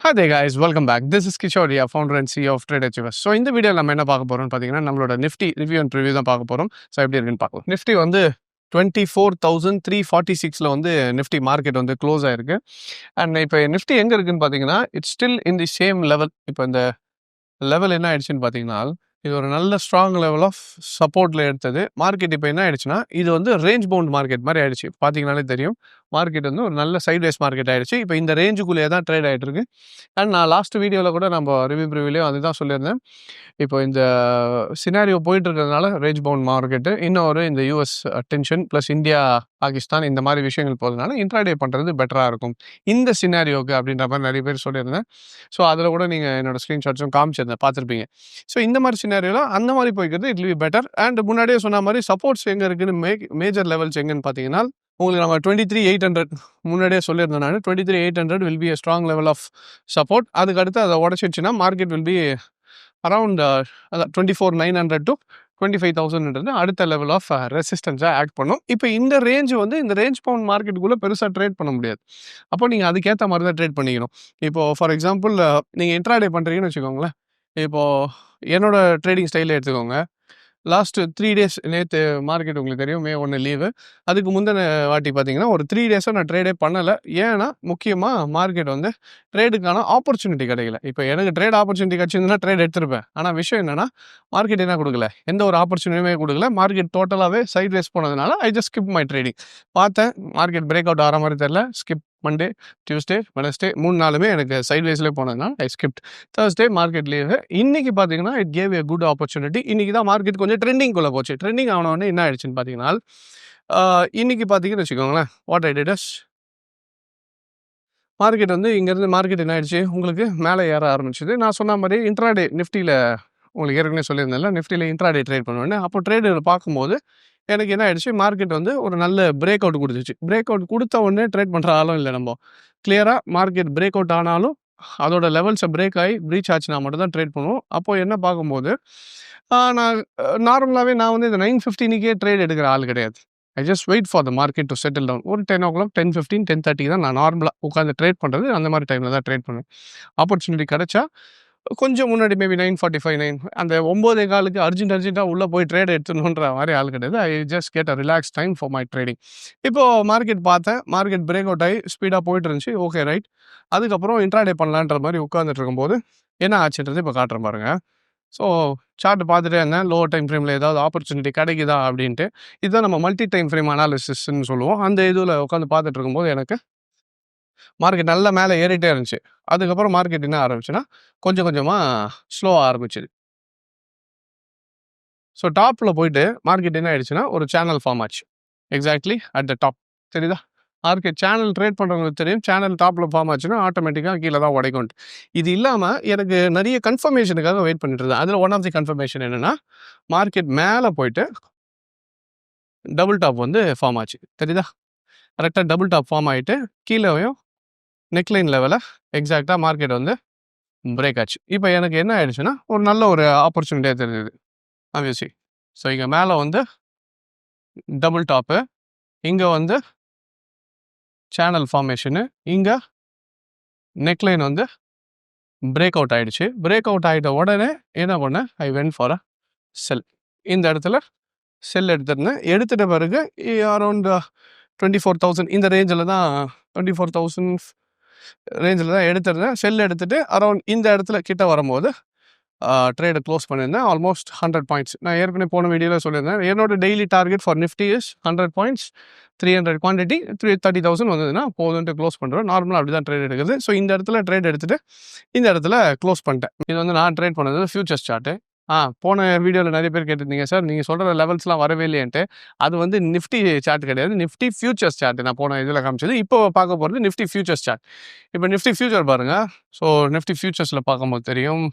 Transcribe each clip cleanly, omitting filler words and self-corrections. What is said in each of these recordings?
Hi there guys, welcome back. This is Kishoria, founder and CEO of Trade Achievers. So இந்த வீடியோவில் நம்ம என்ன பார்க்க போகிறோம்னு பார்த்தீங்கன்னா நம்மளோட நிஃப்டி ரிவ்யூ அண்ட் ரிவ்யூ தான் பார்க்க போகிறோம். ஸோ எப்படி இருக்குன்னு பார்க்கலாம். நிஃப்டி வந்து 24,346 வந்து நிஃப்டி மார்க்கெட் வந்து க்ளோஸ் ஆயிருக்கு. அண்ட் இப்போ நிஃப்டி எங்கே இருக்குன்னு பார்த்தீங்கன்னா it's still in the same level. இப்போ இந்த லெவல் என்ன ஆயிடுச்சுன்னு பார்த்தீங்கன்னா இது ஒரு நல்ல ஸ்ட்ராங் லெவல் ஆஃப் சப்போர்ட்டில் எடுத்தது. மார்க்கெட் இப்போ என்ன ஆயிடுச்சுன்னா இது வந்து ரேஞ்ச் பவுண்ட் மார்க்கெட் மாதிரி ஆயிடுச்சு. பார்த்தீங்கனாலே தெரியும் மார்க்கெட் வந்து ஒரு நல்ல சைட்வேஸ் மார்க்கெட் ஆயிடுச்சு. இப்போ இந்த ரேஞ்சுக்குள்ளேயே தான் ட்ரேட் ஆகிட்டு இருக்கு. அண்ட் நான் லாஸ்ட் வீடியோவில் கூட நம்ம ரிவ்யூலேயும் அதுதான் சொல்லியிருந்தேன். இப்போ இந்த சினாரியோ போயிட்டு இருக்கிறதுனால ரேஞ்ச் பவுண்ட் மார்க்கெட்டு இன்னொரு இந்த US tension plus India Pakistan இந்த மாதிரி விஷயங்கள் போகிறதுனால இன்ட்ராடே பண்ணுறது பெட்டராக இருக்கும் இந்த சினாரியோக்கு அப்படின்ற மாதிரி நிறைய பேர் சொல்லியிருந்தேன். ஸோ அதில் கூட நீங்கள் என்னோட ஸ்க்ரீன்ஷாட்ஸும் காமிச்சிருந்தேன், பார்த்துருப்பீங்க. ஸோ இந்த மாதிரி சினாரியோலாம் அந்த மாதிரி போய்க்கிறது it will be better. And முன்னாடியே சொன்ன மாதிரி சப்போர்ட்ஸ் எங்கே இருக்குன்னு மேஜர் லெவல்ஸ் எங்கன்னு பார்த்தீங்கன்னா உங்களுக்கு நம்ம 23,800 முன்னாடியே சொல்லியிருந்தோம். நான் 23,800 will be a strong level of support. அதுக்கு அடுத்து அதை உடச்சிடுச்சுன்னா market will be around 24,900 to 25,000 அடுத்த லெவல் ஆஃப் ரெசிஸ்டன்ஸாக ஆக்ட் பண்ணும். இப்போ இந்த ரேஞ்ச் வந்து இந்த ரேஞ்ச் பவுண்ட் மார்க்கெட்டுக்குள்ளே பெருசாக ட்ரேட் பண்ண முடியாது. அப்போ நீங்கள் அதுக்கேற்ற மாதிரி தான் ட்ரேட் பண்ணிக்கணும். இப்போது ஃபார் எக்ஸாம்பிள் நீங்கள் இன்ட்ராடே பண்ணுறீங்கன்னு வச்சுக்கோங்களேன். இப்போது என்னோட ட்ரேடிங் ஸ்டைலில் எடுத்துக்கோங்க. லாஸ்ட் 3 days நேற்று மார்க்கெட் உங்களுக்கு தெரியும் May 1 லீவு. அதுக்கு முந்தின வாட்டி பார்த்தீங்கன்னா ஒரு 3 days நான் ட்ரேடே பண்ணலை. ஏன்னா முக்கியமாக மார்க்கெட் வந்து ட்ரேடுக்கான ஆப்பர்ச்சுனிட்டி கிடைக்கல. இப்போ எனக்கு ட்ரேட் ஆப்பர்ச்சுனிட்டி கிடச்சிருந்துன்னா ட்ரேட் எடுத்திருப்பேன். ஆனால் விஷயம் என்னென்னா மார்க்கெட் என்ன கொடுக்கல, எந்த ஒரு ஆப்பர்ச்சுனிட்டியுமே கொடுக்கல. மார்க்கெட் டோட்டலாகவே சைட் வேஸ் போனதுனால I just skip my trading. பார்த்தேன் மார்க்கெட் பிரேக் அவுட் ஆகிற மாதிரி தெரில. ஸ்கிப் மண்டே, டியூஸ்டே, வெனஸ்டே 3 நாளுமே எனக்கு சைட் வேஸ்லேயே போனதுனால ஐ ஸ்கிப்ட். Thursday market leave. இன்றைக்கி பார்த்தீங்கன்னா it gave a good opportunity. இன்றைக்கி தான் மார்க்கெட் கொஞ்சம் ட்ரெண்டிங்குள்ளே போச்சு. ட்ரெண்டிங் ஆனவொடனே என்ன ஆயிடுச்சுன்னு பார்த்தீங்கன்னா இன்றைக்கி பார்த்தீங்கன்னு வச்சுக்கோங்களேன், what I did is market வந்து இங்கேருந்து மார்க்கெட் என்ன ஆயிடுச்சு உங்களுக்கு மேலே ஏற ஆரம்பிச்சிது. நான் சொன்ன மாதிரி இன்ட்ராடே நிஃப்டியில் உங்களுக்கு ஏற்கனவே சொல்லியிருந்தேன்ல, நிஃப்டியில் இன்ட்ராடே ட்ரேட் பண்ணுவேன்னு. அப்போ ட்ரேடு பார்க்கும்போது எனக்கு என்ன ஆயிடுச்சு, மார்க்கெட் வந்து ஒரு நல்ல பிரேக் அவுட் கொடுத்துச்சு. பிரேக் அவுட் கொடுத்த உடனே ட்ரேட் பண்ணுற ஆளும் இல்லை. நம்ம கிளியராக மார்க்கெட் பிரேக் அவுட் ஆனாலும் அதோட லெவல்ஸை பிரேக் ஆகி ப்ரீச் ஆச்சுன்னா மட்டும் தான் ட்ரேட் பண்ணுவோம். அப்போது என்ன பார்க்கும்போது நான் நார்மலாகவே நான் வந்து இந்த 9:15 ட்ரேட் எடுக்கிற ஆள் கிடையாது. I just wait for the market to settle down. ஒரு 10 o'clock 10:15 10:30 தான் நான் நார்மலாக உட்காந்து ட்ரேட் பண்ணுறது. அந்த மாதிரி டைமில் தான் ட்ரேட் பண்ணுவேன். ஆப்பர்ச்சுனிட்டி கிடைச்சா கொஞ்சம் முன்னாடி மேபி 9:45 அந்த 9:15 அர்ஜென்ட்டாக உள்ளே போய் ட்ரேட் எடுத்துணுன்ற மாதிரி ஆள் கிடையாது. I just get a relax time for my trading. இப்போது மார்க்கெட் பார்த்தேன், மார்க்கெட் பிரேக் அவுட் ஆகி ஸ்பீடாக போயிட்டு இருந்துச்சு. Okay right. அதுக்கப்புறம் இன்ட்ராடே பண்ணலான்ற மாதிரி உட்காந்துட்டு இருக்கும்போது என்ன ஆச்சுன்றது இப்போ காட்டுறேன் பாருங்கள். ஸோ சார்ட் பார்த்துட்டே இருந்தேன், லோவர் டைம் ஃப்ரேமில் ஏதாவது ஆப்பர்ச்சுனிட்டி கிடைக்குதா அப்படின்ட்டு. இதுதான் நம்ம மல்டி டைம் ஃப்ரேம் அனாலிசிஸ்ன்னு சொல்லுவோம். அந்த இதில் உட்காந்து பார்த்துட்டு இருக்கும்போது எனக்கு மார்க்கெட் நல்லா மேலே ஏறிட்டே இருந்துச்சு. அதுக்கப்புறம் மார்க்கெட் என்ன ஆரம்பிச்சுன்னா கொஞ்சம் கொஞ்சமாக ஸ்லோவாக ஆரம்பிச்சுது. ஸோ டாப்பில் போயிட்டு மார்க்கெட் என்ன ஆயிடுச்சுன்னா ஒரு சேனல் ஃபார்ம் ஆச்சு. Exactly at the top. தெரியுதா? மார்க்கெட் சேனல் ட்ரேட் பண்ணுறவங்களுக்கு தெரியும், சேனல் டாப்பில் ஃபார்ம் ஆச்சுன்னா ஆட்டோமேட்டிக்காக கீழே தான் உடைக்கும்ட்டு. இது இல்லாமல் எனக்கு நிறைய கன்ஃபர்மேஷனுக்காக வெயிட் பண்ணிட்டு இருந்தேன். அதில் ஒன் ஆஃப் தி கன்ஃபர்மேஷன் என்னென்னா மார்க்கெட் மேலே போயிட்டு டபுள் டாப் வந்து ஃபார்ம் ஆச்சு. தெரியுதா? கரெக்டாக டபுள் டாப் ஃபார்ம் ஆகிட்டு கீழேயும் நெக்லைன் லெவலில் எக்ஸாக்டாக மார்க்கெட் வந்து பிரேக் ஆச்சு. இப்போ எனக்கு என்ன ஆயிடுச்சுன்னா ஒரு நல்ல ஒரு ஆப்பர்ச்சுனிட்டியாக தெரிஞ்சுது ஆப்வியஸ்லி. ஸோ இங்கே மேலே வந்து டபுள் டாப்பு, இங்கே வந்து சேனல் ஃபார்மேஷனு, இங்கே நெக்லைன் வந்து பிரேக் அவுட் ஆகிடுச்சு. பிரேக் அவுட் ஆகிட்ட உடனே என்ன பண்ணேன், ஐ வென்ட் ஃபார் அ செல். இந்த இடத்துல செல் எடுத்துருந்தேன். எடுத்துகிட்ட பிறகு அரௌண்ட் 24,000 இந்த ரேஞ்சில் தான் 24,000 ரேஞ்சில் தான் எடுத்துருந்தேன். செல் எடுத்துகிட்டு அரௌண்ட் இந்த இடத்துல கிட்ட வரும்போது ட்ரேடை க்ளோஸ் பண்ணியிருந்தேன். Almost 100 points. நான் ஏற்கனவே போன வீடியோவில் சொல்லியிருந்தேன், என்னோட daily target for Nifty is 100 points, 300 quantity, 30,000 வந்ததுன்னா போதுன்ட்டு க்ளோஸ் பண்ணுறேன். நார்மலாக அப்படி தான் ட்ரேட் எடுக்குது. ஸோ இந்த இடத்துல ட்ரேட் எடுத்துகிட்டு இந்த இடத்துல க்ளோஸ் பண்ணிட்டேன். இது வந்து நான் ட்ரேட் பண்ணது ஃபியூச்சர்ஸ் சார்ட்டு. போன வீடியோவில் நிறைய பேர் கேட்டிருந்தீங்க, சார் நீங்கள் சொல்கிற லெவல்ஸ்லாம் வரவே இல்லையன்ட்டு. அது வந்து நிஃப்டி சார்ட் கிடையாது, நிஃப்டி ஃபியூச்சர்ஸ் சார்ட். நான் போன இதில் காமிச்சது. இப்போ பார்க்க போகிறது நிஃப்டி ஃபியூச்சர்ஸ் சார்ட். இப்போ நிஃப்டி ஃபியூச்சர் பாருங்கள். ஸோ நிஃப்டி ஃபியூச்சர்ஸில் பார்க்கும்போது தெரியும்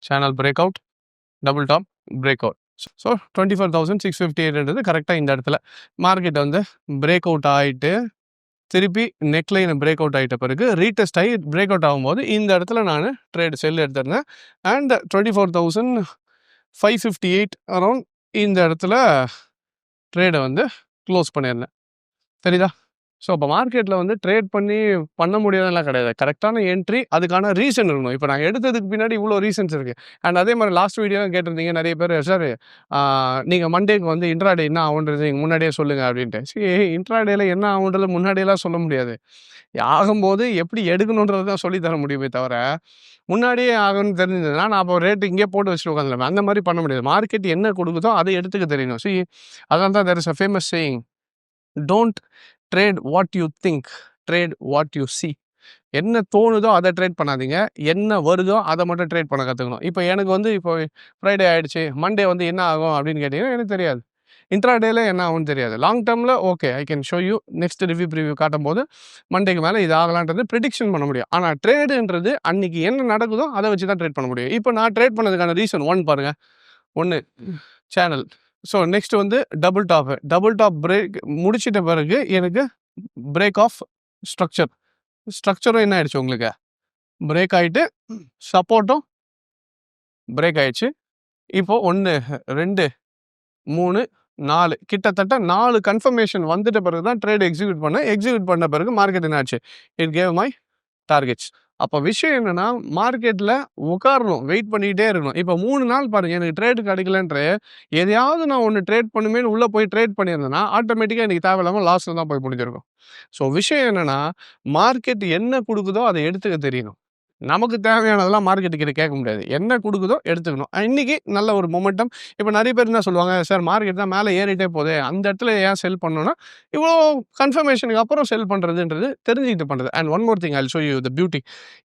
channel break out, double top break out. So 24,658 கரெக்டாக இந்த இடத்துல மார்க்கெட் வந்து பிரேக் அவுட் ஆகிட்டு திருப்பி நெக்லைன் பிரேக் அவுட் ஆகிட்ட பிறகு ரீடெஸ்ட் ஆகி பிரேக் அவுட் ஆகும்போது இந்த இடத்துல நான் ட்ரேட் செல் எடுத்திருந்தேன். அண்ட் 24,558 அரௌண்ட் இந்த இடத்துல ட்ரேடை வந்து க்ளோஸ் பண்ணியிருந்தேன். தெரியுதா? ஸோ அப்போ மார்க்கெட்டில் வந்து ட்ரேட் பண்ண முடியாதெல்லாம் கிடையாது. கரெக்டான என்ட்ரி, அதுக்கான ரீசன் இருக்கணும். இப்போ நான் எடுத்ததுக்கு பின்னாடி இவ்வளோ ரீசன்ஸ் இருக்குது. அண்ட் அதே மாதிரி லாஸ்ட் வீடியோ கேட்டிருந்தீங்க நிறைய பேர், சார் நீங்கள் மண்டேக்கு வந்து இன்ட்ராடே என்ன ஆகுன்றது நீங்கள் முன்னாடியே சொல்லுங்கள் அப்படின்ட்டு. சரி, இன்ட்ராடேல என்ன ஆகுன்றது முன்னாடியெல்லாம் சொல்ல முடியாது. ஆகும்போது எப்படி எடுக்கணுன்றது தான் சொல்லி தர முடியுமே தவிர, முன்னாடியே ஆகும்னு தெரிஞ்சதுன்னா நான் அப்போ ரேட்டு இங்கே போட்டு வச்சுட்டு உட்காந்துருப்பேன். அந்த மாதிரி பண்ண முடியாது. மார்க்கெட் என்ன கொடுக்குதோ அதை எடுத்துக்க தெரியணும். அதனால தான் there is a famous saying, don't trade what you think, trade what you see. என்ன தோணுதோ அதை ட்ரேட் பண்ணாதீங்க, என்ன வருதோ அதை மட்டும் ட்ரேட் பண்ண கற்றுக்கணும். இப்போ எனக்கு வந்து இப்போ ஃப்ரைடே ஆகிடுச்சு, மண்டே வந்து என்ன ஆகும் அப்படின்னு கேட்டிங்கன்னா எனக்கு தெரியாது. இன்ட்ராடேல என்ன ஆகும்னு தெரியாது. லாங் டேர்மில் okay, I can show you next review காட்டும் போது மண்டேக்கு மேலே இது ஆகலான்றது ப்ரிடிக்ஷன் பண்ண முடியும். ஆனால் ட்ரேடுன்றது அன்னைக்கு என்ன நடக்குதோ அதை வச்சு தான் ட்ரேட் பண்ண முடியும். இப்போ நான் ட்ரேட் பண்ணதுக்கான ரீசன் பாருங்கள். ஒன்று சேனல். ஸோ நெக்ஸ்ட் வந்து டபுள் டாப் பிரேக் முடிச்சிட்ட பிறகு எனக்கு பிரேக் ஆஃப் ஸ்ட்ரக்சரும் என்ன ஆயிடுச்சு, உங்களுக்கு பிரேக் ஆகிட்டு சப்போர்ட்டும் பிரேக் ஆயிடுச்சு. இப்போ 1 2 3 4 கிட்டத்தட்ட 4 கன்ஃபர்மேஷன் வந்துட்ட பிறகு தான் ட்ரேட் எக்ஸிக்யூட் பண்ண பிறகு மார்க்கெட் என்ன ஆச்சு, இட் கேவ் மை டார்கெட்ஸ். அப்போ விஷயம் என்னன்னா, மார்க்கெட்டில் உட்காரணும், வெயிட் பண்ணிக்கிட்டே இருக்கணும். இப்போ 3 நாள் பாருங்கள், எனக்கு ட்ரேட் கிடைக்கலன்ற எதையாவது நான் ஒன்று ட்ரேட் பண்ணுமேன்னு உள்ளே போய் ட்ரேட் பண்ணியிருந்தேன்னா ஆட்டோமேட்டிக்காக எனக்கு தேவையில்லாமல் லாஸில் தான் போய் முடிஞ்சிருக்கும். ஸோ விஷயம் என்னென்னா, மார்க்கெட் என்ன கொடுக்குதோ அதை எடுத்துக்க தெரியணும். நமக்கு தேவையானதெல்லாம் மார்க்கெட்டுக்கிட்ட கேட்க முடியாது. என்ன கொடுக்குதோ எடுத்துக்கணும். இன்னைக்கு நல்ல ஒரு மொமெண்டம். இப்போ நிறைய பேர் என்ன சொல்லுவாங்க, சார் மார்க்கெட் தான் மேலே ஏறிட்டே போகுது, அந்த இடத்துல ஏன் செல் பண்ணணும்னா, இவ்வளோ கன்ஃபர்மேஷனுக்கு அப்புறம் செல் பண்ணுறதுன்றது தெரிஞ்சுக்கிட்டு பண்ணுறது. And one more thing, I will show you the beauty.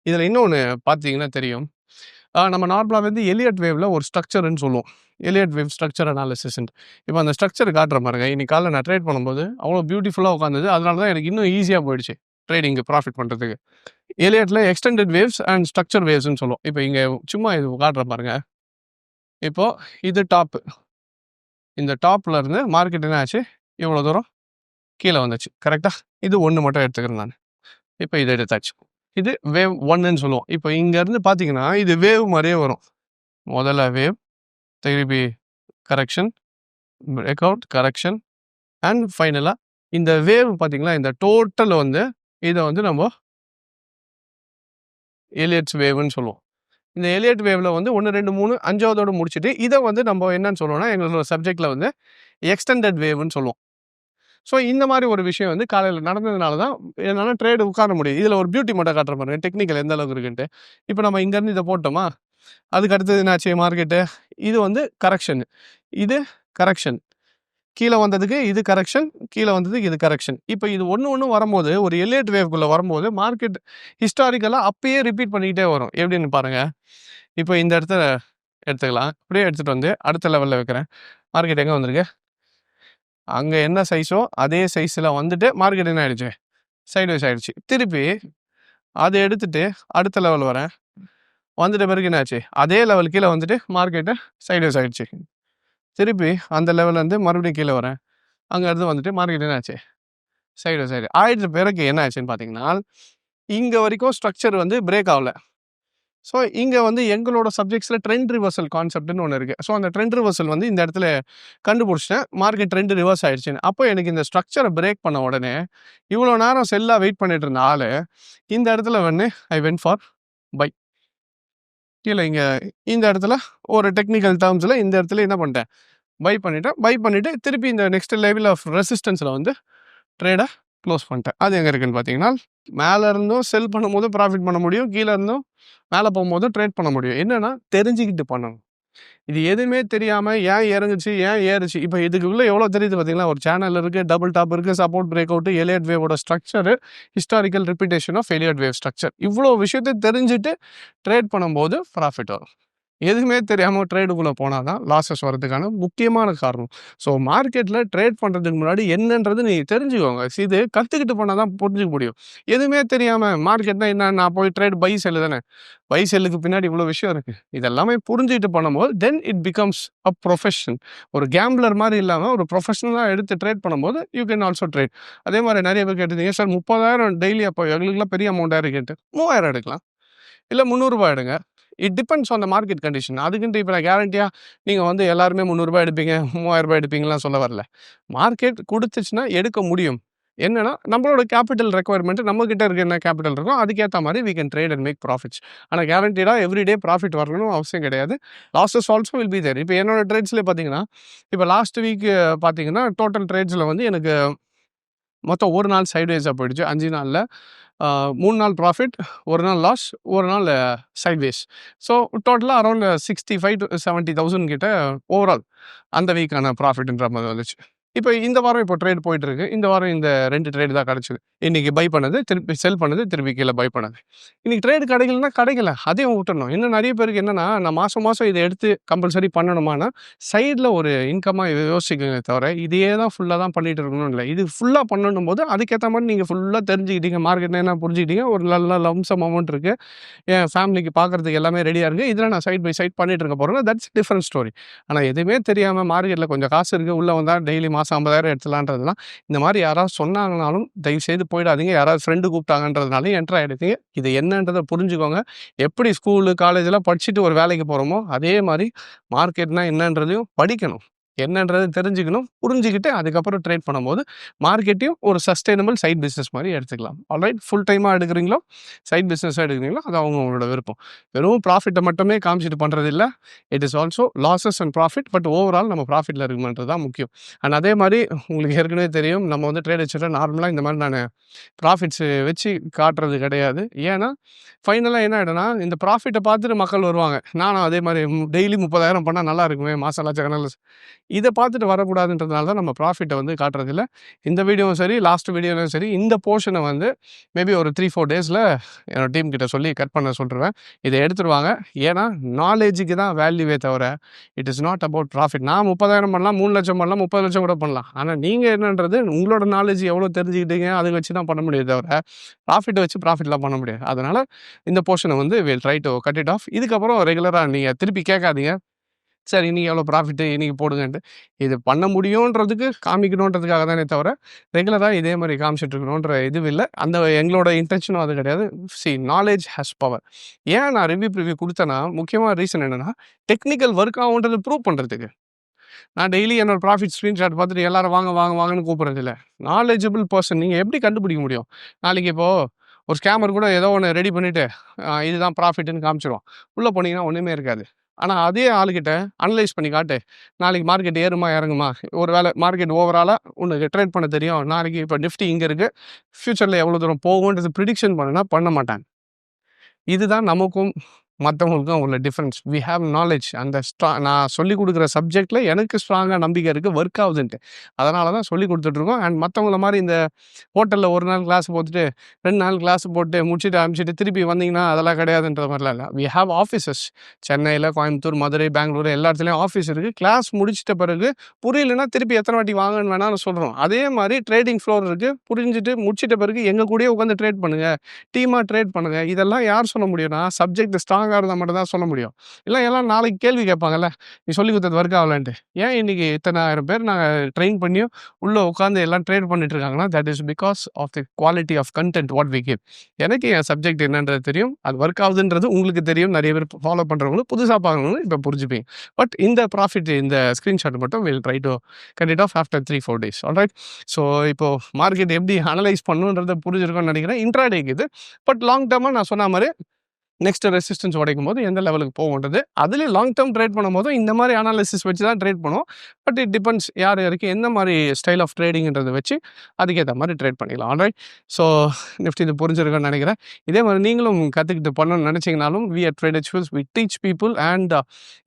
இதில் இன்னொன்று பார்த்தீங்கன்னா தெரியும், நம்ம நார்மலாக வந்து எலியட் வேவில் ஒரு ஸ்ட்ரக்சர்னு சொல்லுவோம். எலியட் வேவ் ஸ்ட்ரக்சர் அனாலிசிஸ்ன்ட்டு. இப்போ அந்த ஸ்ட்ரக்சர் காட்டுற பாருங்க, இன்னைக்கு காலையில் நான் ட்ரேட் பண்ணும்போது அவ்வளோ பியூட்டிஃபுல்லாக உட்காந்தது. அதனால தான் எனக்கு இன்னும் ஈஸியாக போயிடுச்சு ட்ரேடிங்கு ப்ராஃபிட் பண்ணுறதுக்கு. எலியட்டில் எக்ஸ்டெண்டட் வேவ்ஸ் அண்ட் ஸ்ட்ரக்சர் வேவ்ஸ்ன்னு சொல்லுவோம். இப்போ இங்கே சும்மா இது காட்டுற பாருங்க. இப்போது இது டாப்பு. இந்த டாப்பில் இருந்து மார்க்கெட் என்ன ஆச்சு, இவ்வளோ தூரம் கீழே வந்துச்சு. கரெக்டாக? இது ஒன்று மட்டும் எடுத்துக்கிறேன் நான். இப்போ இதை எடுத்தாச்சு. இது வேவ் 1ன்னு சொல்லுவோம். இப்போ இங்கேருந்து பார்த்தீங்கன்னா இது வேவ் மாதிரியே வரும். முதல்ல வேவ், திருப்பி correction, break out, correction, and ஃபைனலாக இந்த வேவ் பார்த்தீங்களா, இந்த டோட்டல் வந்து இதை வந்து நம்ம எலியட்ஸ் வேவ்னு சொல்லுவோம். இந்த எலியட் வேவ்ல வந்து 1 2 3 5வதோடு முடிச்சுட்டு இதை வந்து நம்ம என்னன்னு சொல்லுவோம்னா, எங்களோட சப்ஜெக்டில் வந்து எக்ஸ்டெண்டட் வேவ்னு சொல்லுவோம். ஸோ இந்த மாதிரி ஒரு விஷயம் வந்து காலையில் நடந்ததுனால தான் என்னால் ட்ரேடு உட்கார முடியும். இதில் ஒரு பியூட்டி மட்டும் காட்டுற பாருங்க, டெக்னிக்கல் எந்த அளவுக்கு இருக்குன்ட்டு. இப்போ நம்ம இங்கேருந்து இதை போட்டோமா, அதுக்கு அடுத்தது என்னாச்சு மார்க்கெட்டு, இது வந்து கரெக்ஷன், இது கரெக்ஷன், கீழே வந்ததுக்கு இது கரெக்ஷன், கீழே வந்ததுக்கு இது கரெக்ஷன். இப்போ இது ஒன்று வரும்போது, ஒரு எலியட் வேவ்குள்ளே வரும்போது மார்க்கெட் ஹிஸ்டாரிக்கலாக அப்பயே ரிப்பீட் பண்ணிக்கிட்டே வரும். எப்படின்னு பாருங்கள். இப்போ இந்த இடத்துல எடுத்துக்கலாம், அப்படியே எடுத்துகிட்டு வந்து அடுத்த லெவலில் வைக்கிறேன். மார்க்கெட் எங்கே வந்திருக்கு, அங்கே என்ன சைஸோ அதே சைஸில் வந்துட்டு மார்க்கெட் என்ன ஆகிடுச்சு, சைட்வைஸ் ஆகிடுச்சு. திருப்பி அதை எடுத்துகிட்டு அடுத்த லெவல் வரேன், வந்துட்ட பிறகு என்னாச்சு, அதே லெவல் கீழே வந்துட்டு மார்க்கெட்டு சைட்வைஸ் ஆகிடுச்சு. திருப்பி அந்த லெவலில் வந்து மறுபடியும் கீழே வரேன், அங்கே இருந்து வந்துட்டு மார்க்கெட் என்ன ஆச்சு, சைட்வைஸ் ஆகிடுச்சு பிறகு என்ன ஆச்சுன்னு பார்த்தீங்கன்னா, இங்கே வரைக்கும் ஸ்ட்ரக்சர் வந்து பிரேக் ஆகலை. ஸோ இங்கே வந்து எங்களோட சப்ஜெக்ட்ஸில் ட்ரெண்ட் ரிவர்சல் கான்செப்ட்னு ஒன்று இருக்குது. ஸோ அந்த ட்ரெண்ட் ரிவர்சல் வந்து இந்த இடத்துல கண்டுபிடிச்சிட்டேன், மார்க்கெட் ட்ரெண்ட் ரிவர்ஸ் ஆகிடுச்சின்னு. அப்போ எனக்கு இந்த ஸ்ட்ரக்சரை பிரேக் பண்ண உடனே இவ்வளோ நேரம் செல்லாக வெயிட் பண்ணிட்டு இருந்த ஆள் இந்த இடத்துல வந்து ஐ வென்ட் ஃபார் பை. கீழே இங்கே இந்த இடத்துல ஒரு டெக்னிக்கல் டேர்ம்ஸில் இந்த இடத்துல என்ன பண்ணிட்டேன், பை பண்ணிவிட்டு திருப்பி இந்த நெக்ஸ்ட் லெவல் ஆஃப் ரெசிஸ்டன்ஸில் வந்து ட்ரேடை க்ளோஸ் பண்ணிட்டேன். அது எங்கே இருக்குன்னு பார்த்தீங்கன்னா, மேலே இருந்தும் செல் பண்ணும்போது ப்ராஃபிட் பண்ண முடியும், கீழே இருந்தும் மேலே போகும்போது ட்ரேட் பண்ண முடியும். என்னென்னா தெரிஞ்சுக்கிட்டு பண்ணணும். இது எதுவுமே தெரியாமல் ஏன் இறங்குச்சு ஏன் ஏறுச்சு, இப்போ இதுக்குள்ளே எவ்வளோ தெரியுது பார்த்தீங்களா, ஒரு சேனல் இருக்குது, டபுள் டாப் இருக்குது, சப்போர்ட் பிரேக் அவுட்டு, எலியட் வேவோட structure, historical repetition of Elliott wave structure. இவ்வளோ விஷயத்தை தெரிஞ்சுட்டு ட்ரேட் பண்ணும்போது ப்ராஃபிட் வரும். எதுவுமே தெரியாமல் ட்ரேடுக்குள்ளே போனால் தான் லாஸஸ் வரதுக்கான முக்கியமான காரணம். ஸோ மார்க்கெட்டில் ட்ரேட் பண்ணுறதுக்கு முன்னாடி என்னன்றது நீங்கள் தெரிஞ்சுக்கோங்க. இது கற்றுக்கிட்டு போனால் தான் புரிஞ்சுக்க முடியும். எதுவுமே தெரியாமல் மார்க்கெட்னா என்ன, நான் போய் ட்ரேட் பை செல்லு தானே, பை செல்லுக்கு பின்னாடி இவ்வளோ விஷயம் இருக்குது, இதெல்லாமே புரிஞ்சுக்கிட்டு பண்ணும்போது then it becomes a profession. ஒரு கேம்பிளர் மாதிரி இல்லாமல் ஒரு ப்ரொஃபஷனலாக எடுத்து ட்ரேட் பண்ணும்போது யூ கேன் ஆல்சோ ட்ரேட். அதே மாதிரி நிறைய பேர் கேட்டிருந்தீங்க, சார் 30,000 டெய்லி, அப்போ எங்களுக்குலாம் பெரிய அமௌண்ட்டாக இருக்குன்ட்டு. 3000 எடுக்கலாம், இல்லை 300 எடுங்க. It depends on the market condition. அதுக்குன்ட்டு இப்போ நான் கேரண்டியாக நீங்கள் வந்து எல்லாருமே 300 எடுப்பீங்க, 3000 எடுப்பீங்கலாம் சொல்ல வரல. மார்க்கெட் கொடுத்துச்சுன்னா எடுக்க முடியும். என்னன்னா, நம்மளோட கேப்பிட்டல் ரெக்வயர்மெண்ட் நம்மகிட்ட இருக்க என்ன கேப்பிட்டல் இருக்கோ அதுக்கேத்த மாரி we can trade and make profits. ஆனா கேரண்டீடா எவ்ரிடே ப்ராஃபிட் வரணும்னு அவசியம் கிடையாது. Losses also will be there. இப்ப என்னோட ட்ரேட்ஸ்லயே பார்த்தீங்கன்னா, இப்ப லாஸ்ட் வீக் பார்த்தீங்கன்னா, டோட்டல் ட்ரேட்ஸ்ல வந்து எனக்கு மொத்தம் 1 நாள் சைட்வேஸா போயிடுச்சு. 5 நாள்ல 3 நாள் ப்ராஃபிட், 1 நாள் லாஸ், 1 நாள் சைட்வேஸ். ஸோ டோட்டலா அரவுண்ட் 65,000 to 70,000 கிட்ட ஓவரால் அந்த வீக்கான ப்ராஃபிட்ன்ற மாரி வந்துச்சு. இப்ப இந்த வாரம் ட்ரேட் போயிட்டு இருக்கு. இந்த வாரம் இந்த 2 ட்ரேட் தான் கிடைச்சது. இன்னைக்கு பை பண்ணது, திருப்பி செல் பண்ணது, திருப்பி கீழ பை பண்ணது. இன்னைக்கு ட்ரேட் கிடைக்கலன்னா கிடைக்கல. அதையும் விட்டுறணும். இன்னும் நெறைய பேருக்கு என்னன்னா, நான் மாசம் மாசம் இத எடுத்து கம்பல்சரி பண்ணணுமான்னா, சைட்ல ஒரு இன்கம்மா யோசிக்கணுமே தவிர, இதையே தான் ஃபுல்லா தான் பண்ணிட்டு இருக்கணும்னு இல்ல. இது ஃபுல்லா பண்ணணும்போது அதுக்கேத்த மாரி நீங்க ஃபுல்லா தெரிஞ்சுக்கிட்டீங்க. மார்க்கெட்னா என்ன புரிஞ்சுக்கிட்டீங்க. ஒரு நல்ல லம்சம் அமௌண்ட் இருக்கு. என் ஃபேமிலிக்கு பார்க்கறதுக்கு எல்லாமே ரெடியா இருக்கு. இதுல நான் சைட் பை சைட் பண்ணிட்டு இருக்க போறேன்னா, தட்ஸ் டிஃபரண்ட் ஸ்டோரி. ஆனா எதுவுமே தெரியாம மார்க்கெட்ல கொஞ்சம் காசு இருக்கு. உள்ள வந்தா டெய்லி மாசம் 50,000 எடுத்துலான்றதெல்லாம், இந்த மாரி யாராவது சொன்னாங்கனாலும் தயவுசெய்து போயிடாதீங்க. யாராவது ஃப்ரெண்டு கூப்பிட்டாங்கன்றதுனாலயும் என்டர் ஆயிடாதீங்க. இது என்னன்றத புரிஞ்சுக்கோங்க. எப்படி ஸ்கூலு, காலேஜ்லாம் படிச்சுட்டு ஒரு வேலைக்கு போறோமோ, அதே மாரி மார்க்கெட்னா என்னன்றதையும் படிக்கணும். என்னன்றத தெரிஞ்சுக்கணும். புரிஞ்சுக்கிட்டு அதுக்கப்புறம் ட்ரேட் பண்ணும்போது, மார்க்கெட்டையும் ஒரு சஸ்டெய்னபிள் சைட் பிசினஸ் மாரி எடுத்துக்கலாம். ஆல்ரைட். ஃபுல் டைமா எடுக்குறீங்களோ, சைட் பிசினஸா எடுக்குறீங்களோ, அது அவங்கவங்களோட விருப்பம். வெறும் ப்ராஃபிட்ட மட்டுமே காமிச்சுட்டு பண்றது இல்ல. It is also losses and profit. But overall நம்ம ப்ராஃபிட்ல இருக்கணும்ன்றது தான் முக்கியம். அண்ட் அதே மாரி உங்களுக்கு ஏற்கனவே தெரியும். நம்ம வந்து ட்ரேட் வச்சுட்டா நார்மலா இந்த மாரி நானு ப்ராஃபிட்ஸ் வச்சு காட்டுறது கிடையாது. ஏன்னா, ஃபைனலா என்ன ஆயிடும்னா, இந்த ப்ராஃபிட்ட பார்த்துட்டு மக்கள் வருவாங்க. நானும் அதே மாரி டெய்லி 30,000 பண்ணா நல்லா இருக்குமே, மாசம் லட்சக்கணக்குல இத பார்த்துட்டு வரக்கூடாதுன்றதுனால தான் நம்ம ப்ராஃபிட்ட வந்து காட்டுறதில்ல. இந்த வீடியோவும் சரி, லாஸ்ட் வீடியோலயும் சரி, இந்த போர்ஷன வந்து மேபி ஒரு 3, 4 டேஸ்ல என்னோட டீம் கிட்ட சொல்லி கட் பண்ண சொல்ருவேன். இத எடுத்துருவாங்க. ஏன்னா, நாலேட்ஜுக்கு தான் வேல்யூவே தவிர, it is not about profit. நான் 30,000 பண்ணலாம், 3,00,000 பண்ணலாம், 30,00,000 கூட பண்ணலாம். ஆனா நீங்க என்னன்றது உங்களோட நாலேட்ஜ் எவ்வளோ தெரிஞ்சுக்கிட்டீங்க, அத வச்சு தான் பண்ண முடியுதே தவிர, ப்ராஃபிட்ட வச்சு ப்ராஃபிட்லாம் பண்ண முடியாது. அதனால இந்த போர்ஷன வந்து will try to cut it off. இதுக்கப்புறம் ரெகுலரா நீங்க திருப்பி கேட்காதீங்க. சரி இன்னைக்கு எவ்வளோ ப்ராஃபிட்டு இன்னைக்கு போடுங்கன்ட்டு. இது பண்ண முடியுன்றதுக்கு காமிக்கணுன்றதுக்காக தானே தவிர, ரெகுலரா இதே மாரி காமிச்சிட்டு இருக்கணுன்ற இதுவும் இல்ல. அந்த எங்களோட இன்டென்ஷனும் அது கிடையாது. Knowledge has power. ஏன் நான் ரிவ்யூ குடுத்தேன்னா, முக்கியமான ரீசன் என்னன்னா, டெக்னிக்கல் ஒர்க் ஆகுன்றத ப்ரூவ் பண்றதுக்கு. நான் டெய்லி என்னோட ப்ராஃபிட் ஸ்க்ரீன்ஷாட் பார்த்துட்டு எல்லாரும் வாங்க, வாங்க, வாங்கன்னு கூப்பிடுறது இல்ல. நாலேட்ஜபிள் பெர்சன் நீங்க எப்படி கண்டுபிடிக்க முடியும்? நாளைக்கு இப்போ ஒரு ஸ்கேமர் கூட ஏதோ ஒண்ணு ரெடி பண்ணிட்டு, இதுதான் ப்ராஃபிட்ன்னு காமிச்சுருவான். உள்ள போனீங்கன்னா ஒண்ணுமே இருக்காது. ஆனா அதே ஆளுகிட்ட அனலைஸ் பண்ணி காட்டு. நாளைக்கு மார்க்கெட் ஏறுமா, இறங்குமா? ஒரு வேள மார்க்கெட் ஓவராலா உனக்கு ட்ரேட் பண்ண தெரியும். நாளைக்கு இப்ப நிஃப்டி இங்க இருக்கு. ஃபியூச்சர்ல எவ்வளோ தூரம் போகும்ன்றது பிரிடிக்ஷன் பண்ணுனா பண்ண மாட்டாங்க. இதுதான் நமக்கும் மத்தவங்களுக்கும் உள்ள டிஃபரன்ஸ். We have knowledge. அந்த நான் சொல்லிக் குடுக்குற சப்ஜெக்ட்ல எனக்கு ஸ்ட்ராங்கா நம்பிக்கை இருக்கு. ஒர்க் ஆகுதுன்ட்டு. அதனால தான் சொல்லிக் குடுத்துட்டுருக்கோம். அண்ட் மத்தவங்கள மாரி இந்த ஹோட்டல்ல 1 நாள் கிளாஸ் போட்டுட்டு, 2 நாள் கிளாஸ் போட்டு முடிச்சுட்டு அனுப்பிச்சுட்டு திருப்பி வந்தீங்கன்னா, அதெல்லாம் கிடையாதுன்ற மாரிலாம் இல்ல. We have offices. சென்னையில, கோயம்புத்தூர், மதுரை, பெங்களூர் எல்லா இடத்துலயும் ஆஃபீஸ் இருக்கு. கிளாஸ் முடிச்சிட்ட பிறகு புரியலன்னா திருப்பி எத்தன வாட்டி வாங்கன்னு வேணாலும் சொல்றோம். அதே மாரி ட்ரேடிங் ஃப்ளோர் இருக்கு. புரிஞ்சுட்டு முடிச்சிட்ட பிறகு எங்க கூடயே உட்காந்து ட்ரேட் பண்ணுங்க. டீமா ட்ரேட் பண்ணுங்க. இதெல்லாம் யார் சொல்ல முடியும்னா, சப்ஜெக்ட் ஸ்ட்ராங்கா இருந்தா மட்டும் தான் சொல்ல முடியும். இல்ல எல்லாம் நாளைக்கு கேள்வி கேட்பாங்கல்ல. நீ சொல்லிக் குடுத்தது ஒர்க் ஆகலன்ட்டு. ஏன் இன்னைக்கு இத்தன ஆயிரம் பேர் நாங்க ட்ரெயின் பண்ணியும் உள்ள உட்கார்ந்து எல்லாம் ட்ரேட் பண்ணிட்டு இருக்காங்கன்னா, that is because of the quality of content what we give. எனக்கு என் சப்ஜெக்ட் என்னன்றது தெரியும். அது ஒர்க் ஆகுதுன்றது உங்களுக்கு தெரியும். நெறைய பேர் ஃபாலோ பண்றவங்களும், புதுசா பார்க்குறவங்களும் இப்ப புரிஞ்சுப்பீங்க. பட் இந்த ப்ராஃபிட் இந்த ஸ்கிரீன்ஷாட் மட்டும் will try to cut it off after 3, 4 days. Alright. So இப்போ மார்க்கெட் எப்படி அனலைஸ் பண்ணணுன்றத புரிஞ்சிருக்கும்னு நெனைக்கிறேன். இன்ட்ராடேக்கு இது. பட் லாங் டர்மா நான் சொன்ன மாரி நெக்ஸ்ட் ரெசிஸ்டன்ஸ் உடைக்கும்போது எந்த லெவலுக்கு போகும்ன்றது. அதுலயும் லாங் டர்ம் ட்ரேட் பண்ணும்போதும் இந்த மாரி அனாலிசிஸ் வச்சு தான் ட்ரேட் பண்ணுவோம். பட் இட் டிபெண்ட்ஸ் யார் யாருக்கு எந்த மாரி ஸ்டைல் ஆஃப் ட்ரேடிங்ன்றத வச்சு அதுக்கேத்த மாரி ட்ரேட் பண்ணிக்கலாம். ஆல்ரைட். ஸோ நிஃப்டி இது புரிஞ்சிருக்கும்னு நெனைக்கிறேன். இதே மாரி நீங்களும் கத்துக்கிட்டு பண்ணணும்னு நெனைச்சீங்கனாலும், we at traders we teach people and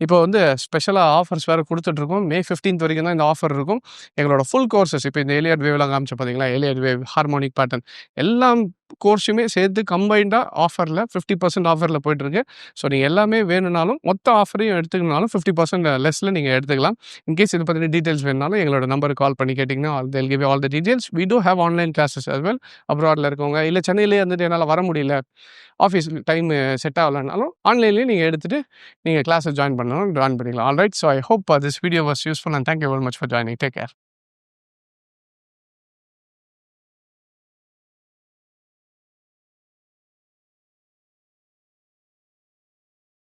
இப்போ வந்து ஸ்பெஷலா ஆஃபர்ஸ் வேற குடுத்துட்டுருக்கோம். மே 15th வரைக்கும் தான் இந்த ஆஃபர் இருக்கும். எங்களோட ஃபுல் கோர்சஸ் இப்போ இந்த எலியட் வேவ்லாம் காமிச்சேன் பார்த்தீங்களா? எலியட் வேவ், ஹார்மோனிக் பேட்டர்ன் எல்லாம் கோர்ஸுமே சேர்த்து கம்பைன்டா ஆஃபர்ல 50% ஆஃபர்ல போயிட்டுருக்கு. ஸோ நீங்க எல்லாமே வேணும்னாலும் மொத்த ஆஃபரையும் எடுத்துக்கணும்னாலும் 50% லெஸ்ல நீங்க எடுத்துக்கலாம். இன்கேஸ் இத பத்தின டீடைல்ஸ் வேணும்னாலும் எங்களோட நம்பருக்கு கால் பண்ணி கேட்டீங்கன்னா, they'll give you all the details. We do have online classes as well. அப்ராட்ல இருக்கவங்க, இல்ல சென்னையிலேயே இருந்துட்டு என்னால வர முடியல, ஆஃபீஸ் டைம் செட் ஆகலனாலும் ஆன்லைன்லேயே நீங்க எடுத்துட்டு நீங்க கிளாஸஸ் ஜாயின் பண்ணணும், ஜாயின் பண்ணிக்கலாம். Alright. So I hope this video was useful and thank you very much for joining. Take care.